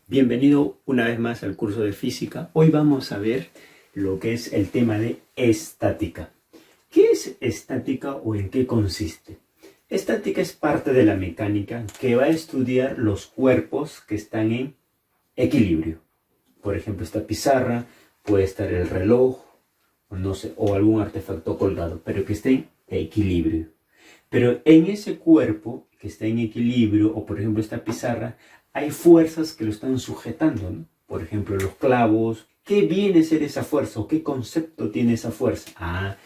Bienvenido una vez más al curso de física. Hoy vamos a ver lo que es el tema de estática. ¿Qué es estática o en qué consiste? Estática es parte de la mecánica que va a estudiar los cuerpos que están en equilibrio. Por ejemplo, esta pizarra, puede estar el reloj, o no sé, o algún artefacto colgado, pero que esté en equilibrio. Pero en ese cuerpo que está en equilibrio, o por ejemplo esta pizarra, hay fuerzas que lo están sujetando, ¿no? Por ejemplo, los clavos. ¿Qué viene a ser esa fuerza o qué concepto tiene esa fuerza?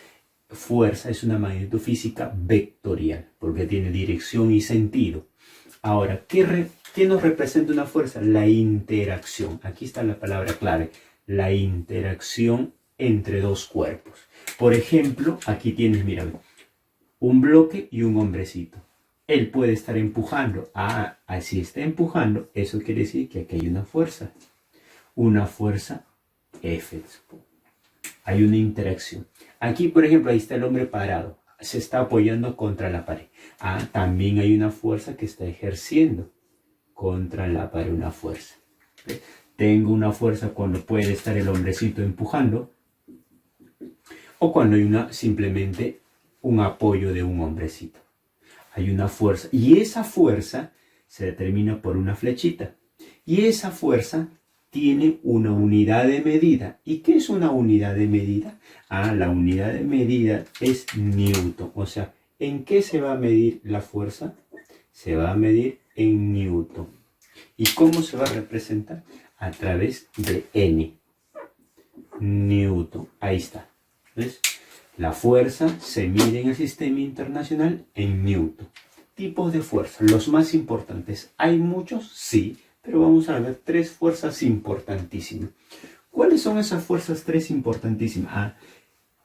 Fuerza es una magnitud física vectorial, porque tiene dirección y sentido. Ahora, ¿qué nos representa una fuerza? La interacción. Aquí está la palabra clave. La interacción entre dos cuerpos. Por ejemplo, aquí tienes, mira, un bloque y un hombrecito. Él puede estar empujando. Así está empujando. Eso quiere decir que aquí hay una fuerza. Una fuerza F. Hay una interacción. Aquí, por ejemplo, ahí está el hombre parado. Se está apoyando contra la pared. También hay una fuerza que está ejerciendo contra la pared. Una fuerza. ¿Ves? Tengo una fuerza cuando puede estar el hombrecito empujando. O cuando hay simplemente un apoyo de un hombrecito. Hay una fuerza y esa fuerza se determina por una flechita y esa fuerza tiene una unidad de medida. ¿Y qué es una unidad de medida? La unidad de medida es Newton. O sea, ¿en qué se va a medir la fuerza? Se va a medir en Newton. ¿Y cómo se va a representar? A través de N. Newton. Ahí está. ¿Ves? La fuerza se mide en el sistema internacional en Newton. Tipos de fuerza, los más importantes. ¿Hay muchos? Sí, pero vamos a ver tres fuerzas importantísimas. ¿Cuáles son esas fuerzas tres importantísimas?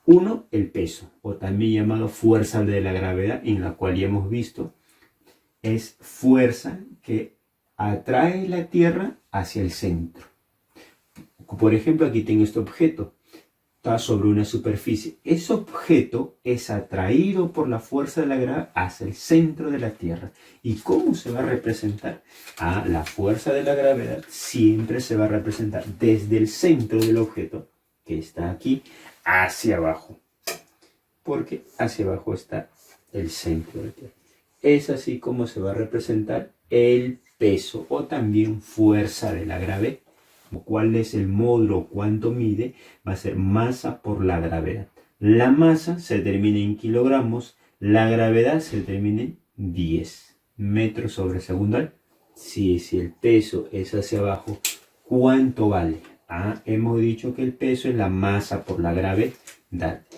Uno, el peso, o también llamado fuerza de la gravedad, en la cual ya hemos visto, es fuerza que atrae la Tierra hacia el centro. Por ejemplo, aquí tengo este objeto. Está sobre una superficie. Ese objeto es atraído por la fuerza de la gravedad hacia el centro de la Tierra. ¿Y cómo se va a representar? La fuerza de la gravedad siempre se va a representar desde el centro del objeto, que está aquí, hacia abajo. Porque hacia abajo está el centro de la Tierra. Es así como se va a representar el peso o también fuerza de la gravedad. ¿Cuál es el módulo? ¿Cuánto mide? Va a ser masa por la gravedad. La masa se determina en kilogramos, la gravedad se determina en 10 metros sobre segundo. Si el peso es hacia abajo, ¿cuánto vale? Hemos dicho que el peso es la masa por la gravedad.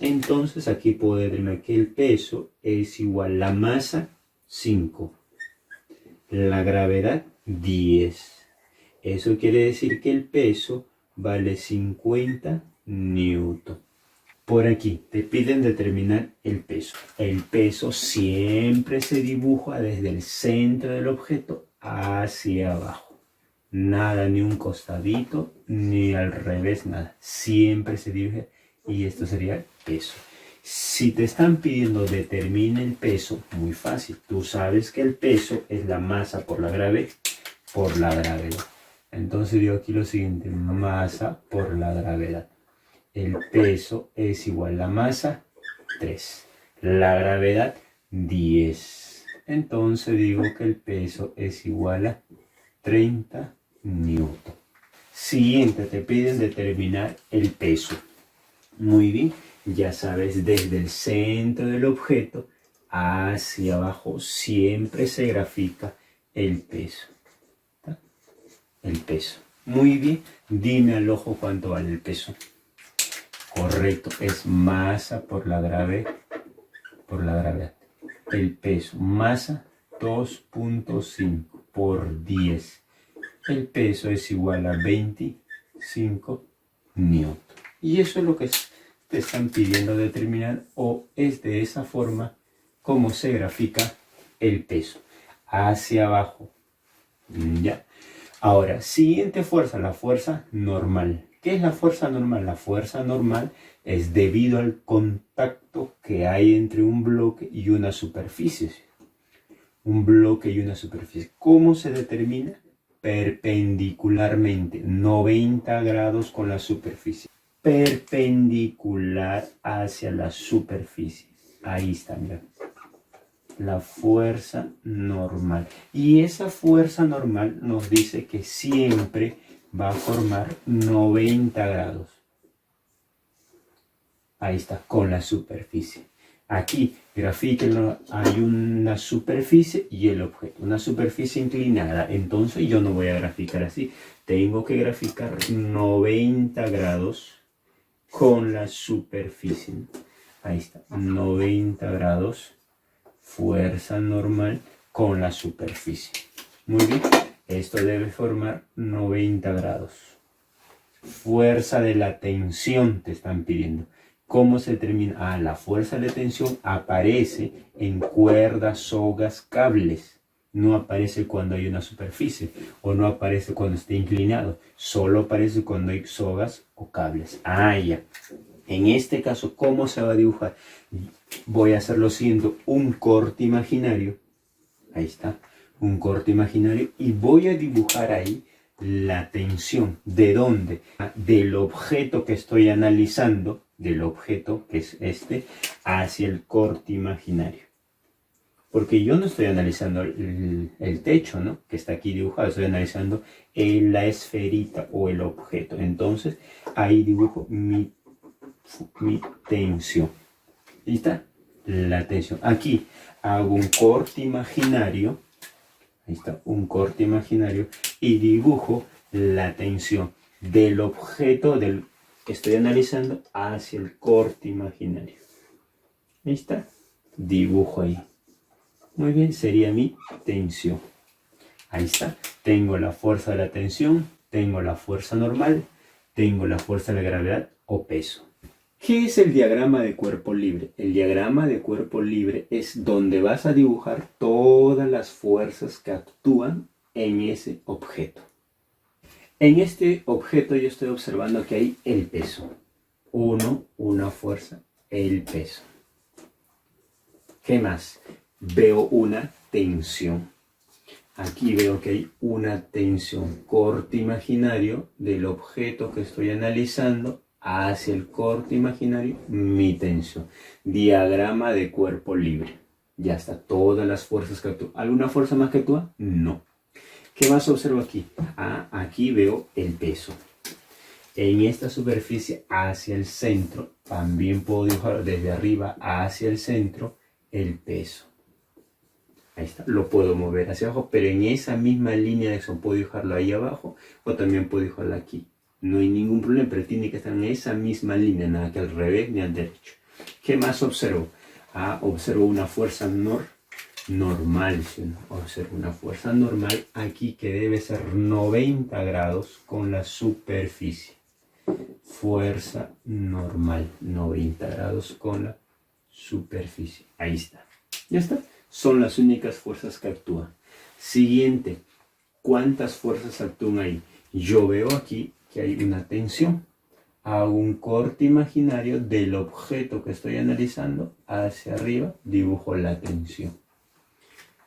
Entonces aquí puedo determinar que el peso es igual a la masa 5, la gravedad 10. Eso quiere decir que el peso vale 50 newton. Por aquí te piden determinar el peso. El peso siempre se dibuja desde el centro del objeto hacia abajo. Nada, ni un costadito, ni al revés, nada. Siempre se dirige y esto sería el peso. Si te están pidiendo determina el peso, muy fácil. Tú sabes que el peso es la masa por la gravedad. Entonces digo aquí lo siguiente, masa por la gravedad. El peso es igual a la masa 3, la gravedad 10. Entonces digo que el peso es igual a 30 newton. Siguiente, te piden determinar el peso. Muy bien, ya sabes, desde el centro del objeto hacia abajo siempre se grafica el peso. El peso. Muy bien, dime al ojo cuánto vale el peso. Correcto, es masa por la gravedad. El peso, masa 2.5 por 10. El peso es igual a 25 newton. Y eso es lo que te están pidiendo determinar, o es de esa forma como se grafica el peso. Hacia abajo. Ya. Ahora, siguiente fuerza, la fuerza normal. ¿Qué es la fuerza normal? La fuerza normal es debido al contacto que hay entre un bloque y una superficie. Un bloque y una superficie. ¿Cómo se determina? perpendicularmente, 90 grados con la superficie. Perpendicular hacia la superficie. Ahí está, mira. La fuerza normal. Y esa fuerza normal nos dice que siempre va a formar 90 grados. Ahí está, con la superficie. Aquí, grafíquenlo, hay una superficie y el objeto. Una superficie inclinada. Entonces yo no voy a graficar así. Tengo que graficar 90 grados con la superficie. Ahí está, 90 grados. Fuerza normal con la superficie. Muy bien, esto debe formar 90 grados. Fuerza de la tensión te están pidiendo. ¿Cómo se determina? Ah, la fuerza de tensión aparece en cuerdas, sogas, cables. No aparece cuando hay una superficie o no aparece cuando esté inclinado. Solo aparece cuando hay sogas o cables. Ah, ya. En este caso, ¿cómo se va a dibujar? Voy a hacerlo siendo un corte imaginario. Ahí está, un corte imaginario. Y voy a dibujar ahí la tensión. ¿De dónde? Del objeto que estoy analizando, del objeto que es este, hacia el corte imaginario. Porque yo no estoy analizando el techo, ¿no? Que está aquí dibujado. Estoy analizando la esferita o el objeto. Entonces, ahí dibujo mi tensión. Ahí está la tensión. Aquí hago un corte imaginario. Ahí está, un corte imaginario. Y dibujo la tensión del objeto del que estoy analizando hacia el corte imaginario. Ahí está. Dibujo ahí. Muy bien, sería mi tensión. Ahí está. Tengo la fuerza de la tensión. Tengo la fuerza normal. Tengo la fuerza de la gravedad o peso. ¿Qué es el diagrama de cuerpo libre? El diagrama de cuerpo libre es donde vas a dibujar todas las fuerzas que actúan en ese objeto. En este objeto yo estoy observando que hay el peso. Una fuerza, el peso. ¿Qué más? Veo una tensión. Aquí veo que hay una tensión, corte imaginario del objeto que estoy analizando hacia el corte imaginario, mi tensión. Diagrama de cuerpo libre. Ya está, todas las fuerzas que actúan. ¿Alguna fuerza más que actúa? No. ¿Qué más observo aquí? Ah, aquí veo el peso. En esta superficie hacia el centro, también puedo dibujar desde arriba hacia el centro el peso. Ahí está, lo puedo mover hacia abajo, pero en esa misma línea de acción puedo dibujarlo ahí abajo o también puedo dibujarlo aquí. No hay ningún problema, pero tiene que estar en esa misma línea, nada que al revés ni al derecho. ¿Qué más observo? Ah, observo una fuerza normal. ¿Sí? Observo una fuerza normal aquí que debe ser 90 grados con la superficie. Fuerza normal, 90 grados con la superficie. Ahí está. Ya está. Son las únicas fuerzas que actúan. Siguiente. ¿Cuántas fuerzas actúan ahí? Yo veo aquí que hay una tensión. Hago un corte imaginario del objeto que estoy analizando hacia arriba. Dibujo la tensión.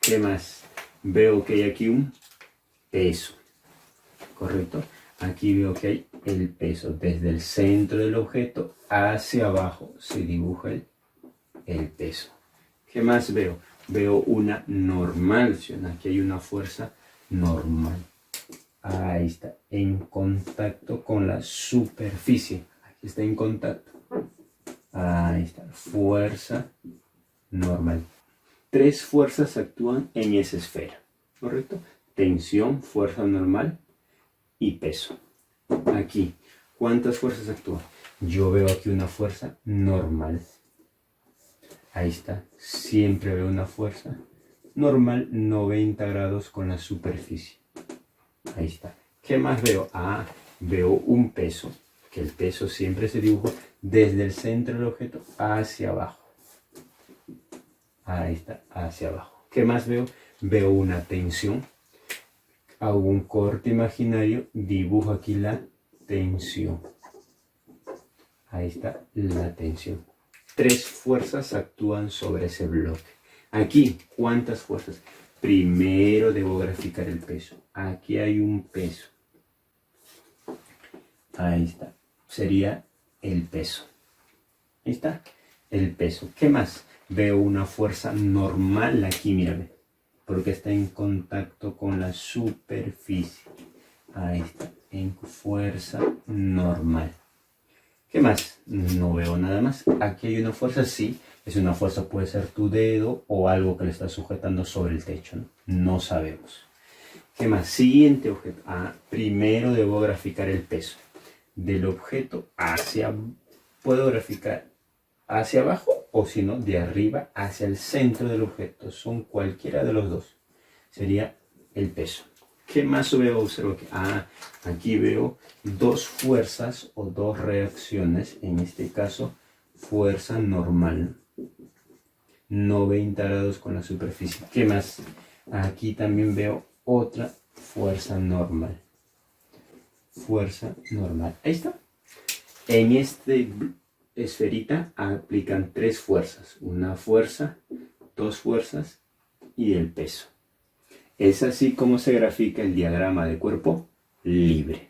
¿Qué más? Veo que hay aquí un peso. ¿Correcto? Aquí veo que hay el peso. Desde el centro del objeto hacia abajo se dibuja el peso. ¿Qué más veo? Veo una normal. Aquí hay una fuerza normal. Ahí está, en contacto con la superficie. Aquí está en contacto. Ahí está, fuerza normal. 3 fuerzas actúan en esa esfera, ¿correcto? Tensión, fuerza normal y peso. Aquí, ¿cuántas fuerzas actúan? Yo veo aquí una fuerza normal. Ahí está, siempre veo una fuerza normal, 90 grados con la superficie. Ahí está. ¿Qué más veo? Ah, veo un peso, que el peso siempre se dibuja desde el centro del objeto hacia abajo. Ahí está, hacia abajo. ¿Qué más veo? Veo una tensión. Hago un corte imaginario, dibujo aquí la tensión. Ahí está la tensión. 3 fuerzas actúan sobre ese bloque. Aquí, ¿cuántas fuerzas? primero debo graficar el peso. Aquí hay un peso. Ahí está. Sería el peso. Ahí está. El peso. ¿Qué más? Veo una fuerza normal aquí, mírame. Porque está en contacto con la superficie. Ahí está. En fuerza normal. ¿Qué más? No veo nada más. Aquí hay una fuerza, sí. Es una fuerza, puede ser tu dedo o algo que le está sujetando sobre el techo, ¿no? No sabemos. ¿Qué más? Siguiente objeto. Primero debo graficar el peso. Del objeto hacia... Puedo graficar hacia abajo o si no, de arriba hacia el centro del objeto. Son cualquiera de los dos. Sería el peso. ¿Qué más veo? Observo que aquí veo dos fuerzas o dos reacciones. En este caso, fuerza normal. 90 grados con la superficie. ¿Qué más? Aquí también veo otra fuerza normal. Fuerza normal. Ahí está. En este esferita aplican tres fuerzas. Una fuerza, dos fuerzas y el peso. Es así como se grafica el diagrama de cuerpo libre.